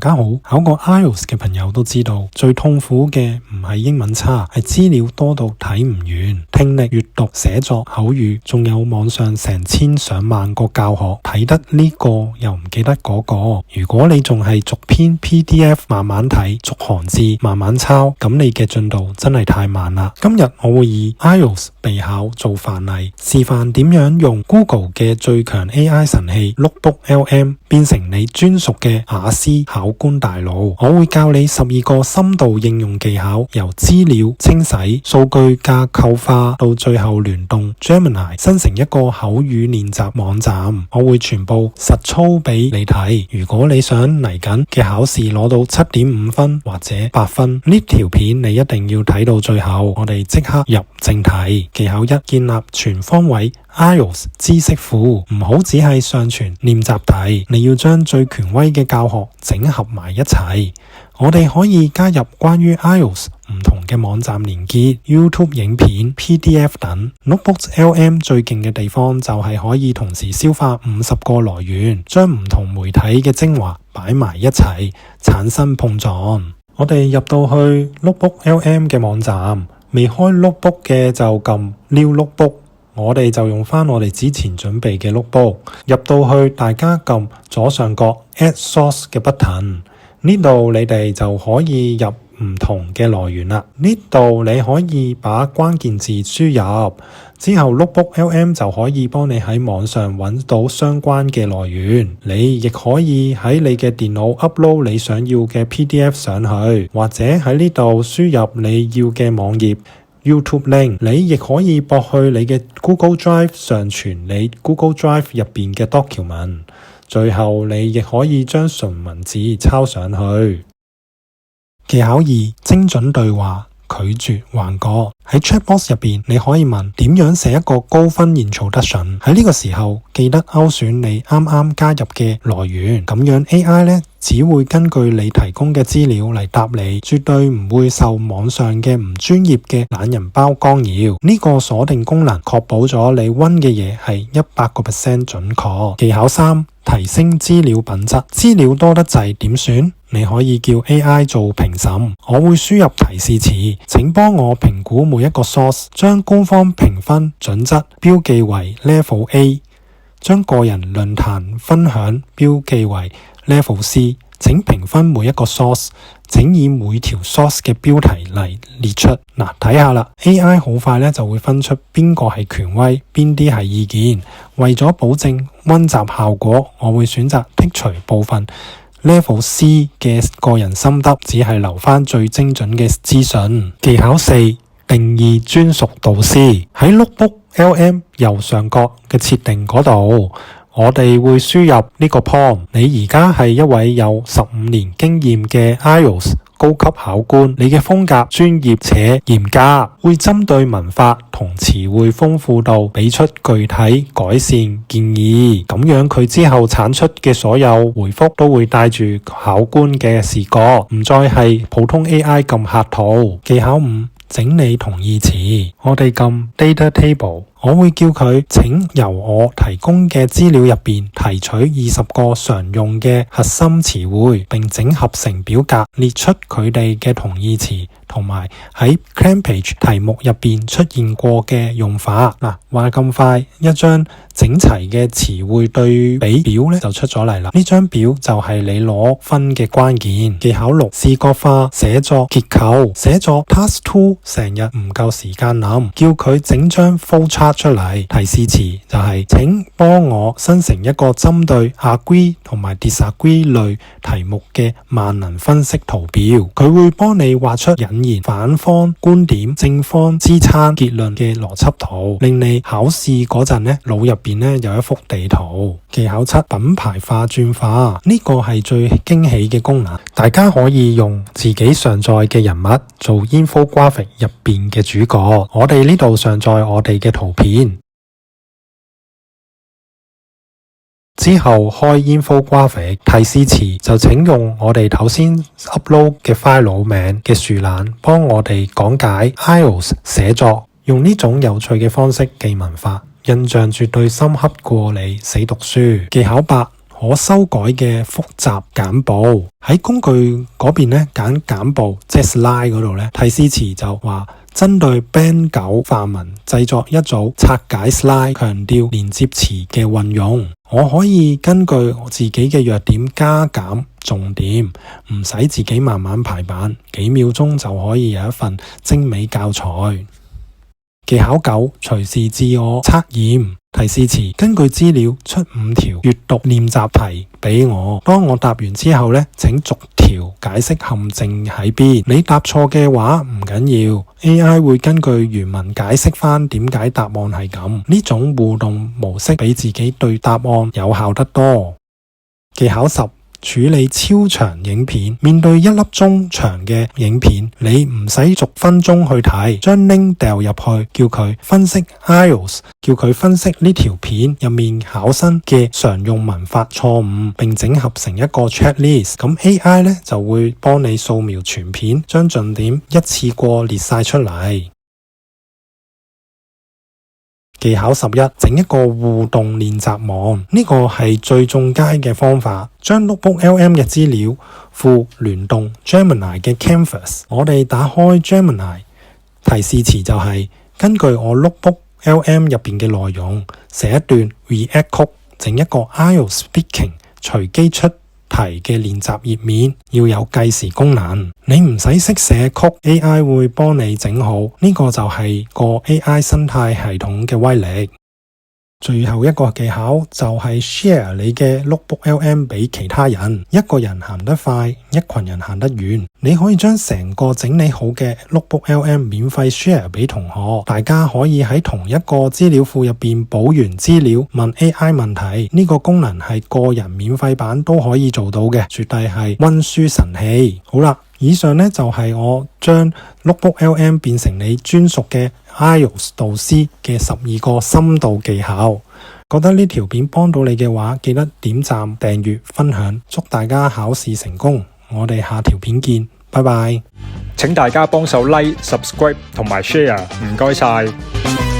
家好，考過 IELTS 嘅朋友都知道，最痛苦嘅唔係英文差，係資料多到睇唔完，聽力、閱讀、寫作、口語，仲有網上成千上萬個教學，睇得呢個又唔記得嗰個。如果你仲係逐篇 PDF 慢慢睇，逐行字慢慢抄，咁你嘅進度真係太慢啦。今日我會以 IELTS 備考做範例，示範點樣用 Google 嘅最強 AI 神器 Notebook LM 變成你專屬嘅雅思考官大腦。我會教你12個深度應用技巧，由資料清洗、數據架構化到最後聯動 Gemini 生成一個口語練習網站。我會全部實操俾你睇。如果你想嚟緊嘅考試攞到 7.5 分或者8分，呢條片你一定要睇到最後。我哋即刻入正題。技巧1：建立全方位 IELTS 知識庫，唔好只係上傳練習題，你要將最權威嘅教學整合埋一齊。我哋可以加入關於 IELTS 唔同嘅網站連結、YouTube 影片、PDF 等。Notebook LM 最勁嘅地方就係可以同時消化50個來源，將唔同媒體嘅精華擺埋一齊，產生碰撞。我哋入到去 Notebook LM 嘅網站，未開 Notebook 嘅就撳 New Notebook。我哋就用翻我哋之前準備嘅 Notebook， 入到去大家撳左上角 Add Source 嘅 button， 呢度你哋就可以入唔同嘅來源啦。呢度你可以把關鍵字輸入，之後 Notebook LM 就可以幫你喺網上揾到相關嘅來源。你亦可以喺你嘅電腦 upload 你想要嘅 PDF 上去，或者喺呢度輸入你要嘅網頁YouTube link， 你亦可以駁去你嘅 Google Drive 上傳你 Google Drive 入邊嘅 document， 最後你亦可以將純文字抄上去。技巧2：精準對話，拒絕幻覺。喺 Chatbox 入邊，你可以問點樣寫一個高分 introduction。喺呢個時候，記得勾選你啱啱加入嘅來源，咁樣 AI 呢只會根據你提供嘅資料嚟答你，絕對唔會受網上嘅唔專業嘅懶人包干擾。呢個鎖定功能確保咗你溫嘅嘢係100% 準確。技巧3：提升資料品質。資料多得滯點算？你可以叫 AI 做評審，我會輸入提示詞，請幫我評估每一個 source， 將官方評分準則標記為 Level A， 將個人論壇分享標記為 Level C。請評分每一個 source， 請以每條 source 嘅標題嚟列出。睇下啦 ，AI 好快咧就會分出邊個係權威，邊啲係意見。為咗保證溫習效果，我會選擇剔除部分Level C 嘅個人心得，只係留返最精準嘅資訊。技巧4：定義專屬導師。喺 Notebook LM 右上角嘅設定嗰度，我哋會輸入呢個 prompt。你而家係一位有15年經驗嘅 IELTS 高級考官，你嘅風格專業且嚴格，會針對文法同詞彙豐富度俾出具體改善建議。咁樣佢之後產出嘅所有回覆都會帶住考官嘅視覺，唔再係普通 AI 咁客套。技巧5：整理同義詞。我哋撳 Data Table， 我會叫佢請由我提供嘅資料入邊提取20個常用嘅核心詞彙，並整合成表格，列出佢哋嘅同義詞同埋喺 Cambridge 題目入邊出現過嘅用法。話咁快，一張整齊嘅詞彙對比表咧就出咗嚟啦。呢張表就係你攞分嘅關鍵。技巧6：視覺化寫作結構。寫作 Task 2成日唔夠時間諗，叫佢整張 flowchart 出嚟。提示詞就係請幫我生成一個針對 agree 同埋 disagree 類題目嘅萬能分析圖表。佢會幫你畫出引言、反方、觀點、正方、支撐、結論嘅邏輯圖，令你考試嗰陣呢腦入邊呢有一幅地圖。技巧7：品牌化轉化。呢個係最驚喜嘅功能，大家可以用自己上載嘅人物做 infographic 入邊嘅主角。我哋呢度上載我哋嘅圖片，之後開 infographic， 提示詞就請用我哋頭先 upload 嘅 file 名嘅樹懶幫我哋講解 IELTS 寫作，用呢種有趣嘅方式記文法，印象絕對深刻過你死讀書。技巧8：可修改嘅複雜簡報。喺工具嗰邊咧揀簡報，即係 slide 嗰度咧，提示詞就話針對 Band 9範文製作一組拆解 slide， 強調連接詞嘅運用。我可以根據我自己嘅弱點加減重點，唔使自己慢慢排版，幾秒鐘就可以有一份精美教材。技巧9，隨時自我測驗。提示詞，根據資料出5條閱讀練習題俾我，當我答完之後呢，請逐條解釋陷阱喺邊。你答錯嘅話唔緊要，AI 會根據原文解釋翻點解答案係咁。呢種互動模式比自己對答案有效得多。技巧10，處理超長影片。面對1粒鐘長嘅影片，你唔使逐分鐘去睇，將 link 掉入去，叫佢分析 IELTS， 叫佢分析呢條片入面考生嘅常用文法錯誤，並整合成一個 checklist。咁 AI 呢就會幫你掃描全片，將重點一次過列晒出嚟。技巧11，整一個互動練習網，呢個係最中階嘅方法。將 Notebook LM 嘅資料庫聯動 Gemini 嘅 Canvas。我哋打開 Gemini， 提示詞就係根據我 Notebook LM 入邊嘅內容，寫一段 React 曲，整一個 IELTS Speaking 隨機出題嘅練習頁面，要有計時功能。你唔使識寫曲， AI 會幫你整好。呢個就係個 AI 生態系統嘅威力。最後一個技巧就係 share 你嘅 Notebook LM 俾其他人。一個人行得快，一群人行得遠。你可以將成個整理好嘅 Notebook LM 免費 share 俾同學，大家可以喺同一個資料庫入邊補完資料，問 AI 問題。呢個功能係個人免費版都可以做到嘅，絕對係溫書神器。好啦，以上呢就係我將 Notebook LM 變成你專屬嘅 IELTS 導師嘅12個深度技巧。覺得呢條片幫到你嘅話，記得點讚、訂閱、分享。祝大家考試成功！我哋下條片見，拜拜。請大家幫手 Like、Subscribe 同埋 Share，唔該晒。